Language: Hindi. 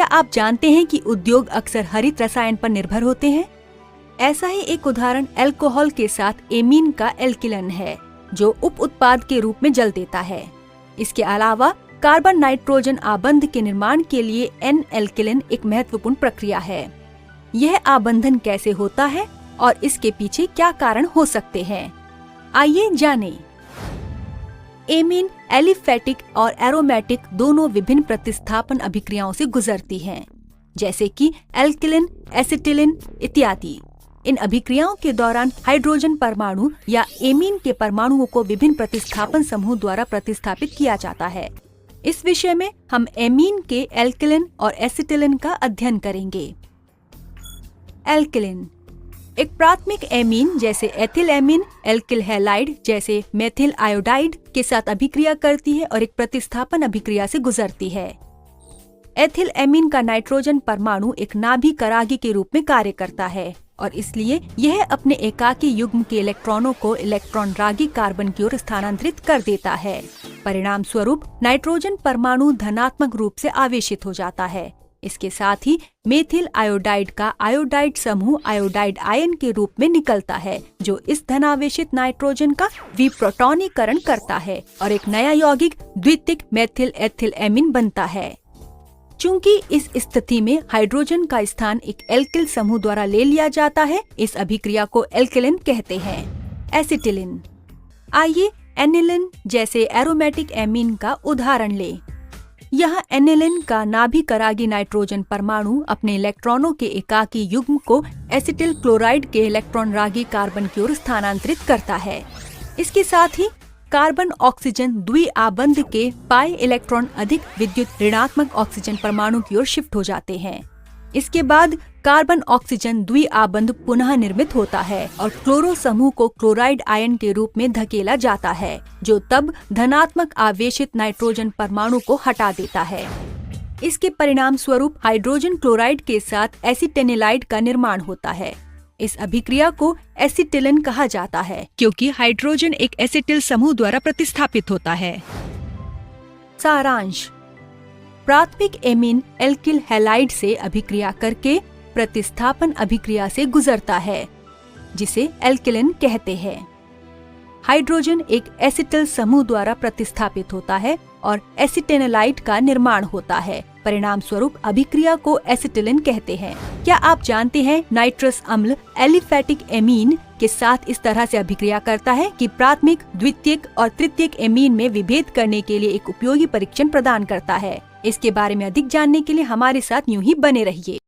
क्या आप जानते हैं कि उद्योग अक्सर हरित रसायन पर निर्भर होते हैं? ऐसा ही एक उदाहरण अल्कोहल के साथ एमीन का एल्किलन है, जो उप उत्पाद के रूप में जल देता है। इसके अलावा कार्बन नाइट्रोजन आबंध के निर्माण के लिए एन एल्किलन एक महत्वपूर्ण प्रक्रिया है। यह आबंधन कैसे होता है और इसके पीछे क्या कारण हो सकते हैं, आइए जानें। एमीन एलिफेटिक और एरोमेटिक दोनों विभिन्न प्रतिस्थापन अभिक्रियाओं से गुजरती हैं, जैसे कि एल्किलिन, एसिटिलिन इत्यादि। इन अभिक्रियाओं के दौरान हाइड्रोजन परमाणु या एमीन के परमाणुओं को विभिन्न प्रतिस्थापन समूह द्वारा प्रतिस्थापित किया जाता है। इस विषय में हम एमीन के एल्किलिन और एसिटिलिन का अध्ययन करेंगे। एल्किलिन एक प्राथमिक एमीन जैसे एथिल एमीन एल्किल हैलाइड जैसे मेथिल आयोडाइड के साथ अभिक्रिया करती है और एक प्रतिस्थापन अभिक्रिया से गुजरती है। एथिल एमीन का नाइट्रोजन परमाणु एक नाभि करागी के रूप में कार्य करता है और इसलिए यह अपने एकाकी युग्म के इलेक्ट्रॉनों को इलेक्ट्रॉन रागी कार्बन की ओर स्थानांतरित कर देता है। परिणाम स्वरूप नाइट्रोजन परमाणु धनात्मक रूप से आवेशित हो जाता है। इसके साथ ही मेथिल आयोडाइड का आयोडाइड समूह आयोडाइड आयन के रूप में निकलता है, जो इस धनावेशित नाइट्रोजन का विप्रोटॉनीकरण करता है और एक नया यौगिक द्वितीयक मेथिल एथिल एमीन बनता है। चूंकि इस स्थिति में हाइड्रोजन का स्थान एक एल्किल समूह द्वारा ले लिया जाता है, इस अभिक्रिया को एल्किलिन कहते हैं। एसिटिलिन आइए एनिलिन जैसे एरोमेटिक एमीन का उदाहरण लें। यहाँ एनिलिन का नाभि करागी नाइट्रोजन परमाणु अपने इलेक्ट्रॉनों के एकाकी युग्म को एसिटिल क्लोराइड के इलेक्ट्रॉन रागी कार्बन की ओर स्थानांतरित करता है। इसके साथ ही कार्बन ऑक्सीजन द्विआबंध के पाई इलेक्ट्रॉन अधिक विद्युत ऋणात्मक ऑक्सीजन परमाणु की ओर शिफ्ट हो जाते हैं। इसके बाद कार्बन ऑक्सीजन द्विआबंध पुनः निर्मित होता है और क्लोरो समूह को क्लोराइड आयन के रूप में धकेला जाता है, जो तब धनात्मक आवेशित नाइट्रोजन परमाणु को हटा देता है। इसके परिणाम स्वरूप हाइड्रोजन क्लोराइड के साथ एसिटेनिलाइड का निर्माण होता है। इस अभिक्रिया को एसिटिलिन कहा जाता है, क्योंकि हाइड्रोजन एक एसिटिल समूह द्वारा प्रतिस्थापित होता है। सारांश, प्राथमिक एमीन एल्किल हैलाइड से अभिक्रिया करके प्रतिस्थापन अभिक्रिया से गुजरता है, जिसे एल्किलिन कहते हैं। हाइड्रोजन एक एसिटिल समूह द्वारा प्रतिस्थापित होता है और एसिटेनलाइट का निर्माण होता है। परिणाम स्वरूप अभिक्रिया को एसिटिलिन कहते हैं। क्या आप जानते हैं नाइट्रस अम्ल एलिफेटिक एमीन के साथ इस तरह से अभिक्रिया करता है कि प्राथमिक, द्वितीयक और तृतीयक एमीन में विभेद करने के लिए एक उपयोगी परीक्षण प्रदान करता है। इसके बारे में अधिक जानने के लिए हमारे साथ यूं ही बने रहिए।